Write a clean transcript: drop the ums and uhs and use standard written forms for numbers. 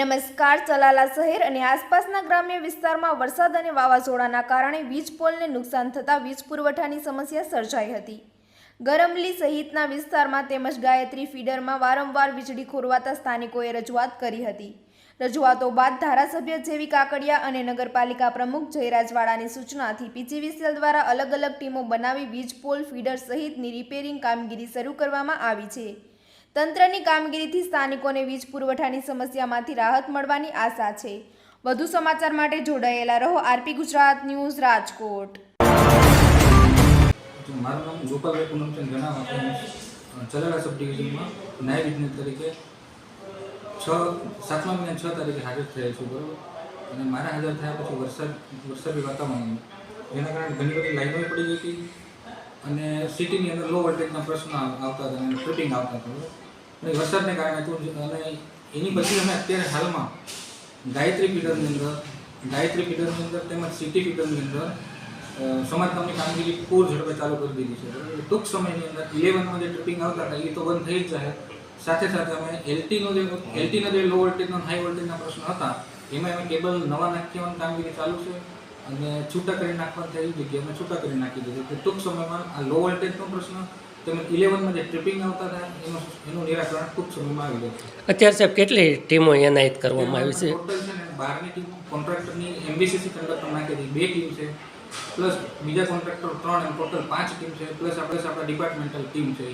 નમસ્કાર. ચલાલા શહેર અને આસપાસના ગ્રામ્ય વિસ્તારમાં વરસાદ અને વાવાઝોડાના કારણે વીજ પોલને નુકસાન થતાં વીજ પુરવઠાની સમસ્યા સર્જાઈ હતી. ગરમલી સહિતના વિસ્તારમાં તેમજ ગાયત્રી ફીડરમાં વારંવાર વીજળી ખોરવાતા સ્થાનિકોએ રજૂઆત કરી હતી. રજૂઆતો બાદ ધારાસભ્ય જેવી કાકડિયા અને નગરપાલિકા પ્રમુખ જયરાજવાડાની સૂચનાથી પીજીવીસીએલ દ્વારા અલગ અલગ ટીમો બનાવી વીજ પોલ, ફીડર સહિતની રિપેરિંગ કામગીરી શરૂ કરવામાં આવી છે. તંત્રની કામગીરીથી સ્થાનિકોને વીજ પુરવઠાની સમસ્યામાંથી રાહત મળવાની આશા છે. વધુ સમાચાર માટે જોડાયેલા રહો આરપી ગુજરાત ન્યૂઝ, રાજકોટ. મારું નામ ગોપાલભાઈ પૂનમચંદ જણાવવા છું. ચલાલા સબ ડિવિઝનમાં નાયબ ઇજનેર તરીકે 7મા મહિના 6 તારીખે હાજર થયેલ છું, બરાબર. અને મારા હાજર થયા પછી વરસાદી વાતાવરણ, જેના કારણે ઘણી બધી લાઈનો પડી ગઈ હતી અને સિટીની અંદર લો વોલ્ટેજના પ્રશ્નો આવતા હતા અને ટ્રિપિંગ આવતા હતા, અને વરસાદને કારણે હતું. અને એની પછી અમે અત્યારે હાલમાં ગાયત્રી ફીડરની અંદર તેમજ સિટી ફીડરની અંદર સમારકામની કામગીરી પૂર ઝડપે ચાલુ કરી દીધી છે. ટૂંક સમયની અંદર 11માં જે ટ્રિપિંગ આવતા હતા એ તો બંધ થઈ જ જાય. સાથે સાથે અમે એલટીના જે લો વોલ્ટેજના હાઈ વોલ્ટેજના પ્રશ્નો હતા એમાં અમે કેબલ નવા નાખવાની કામગીરી ચાલુ છે અને છૂટા કરી નાખવાની થઈ જગ્યાએ અમે છૂટા કરી નાખી દીધું. ટૂંક સમયમાં આ લો વોલ્ટેજનો પ્રશ્ન તેમજ 11માં જે ટ્રિપિંગ આવતા હતા એનું નિરાકરણ ટૂંક સમયમાં આવી જશે. અત્યારે સાહેબ કેટલી ટીમો એનાયત કરવામાં આવી છે? ટોટલ છે ને 12ની ટીમ કોન્ટ્રાક્ટરની એમબીસીસી કંડક્ટર નાખી 2 ટીમ છે, પ્લસ બીજા કોન્ટ્રાક્ટર 3, એમ ટોટલ 5 ટીમ છે, પ્લસ આપણા ડિપાર્ટમેન્ટલ ટીમ છે.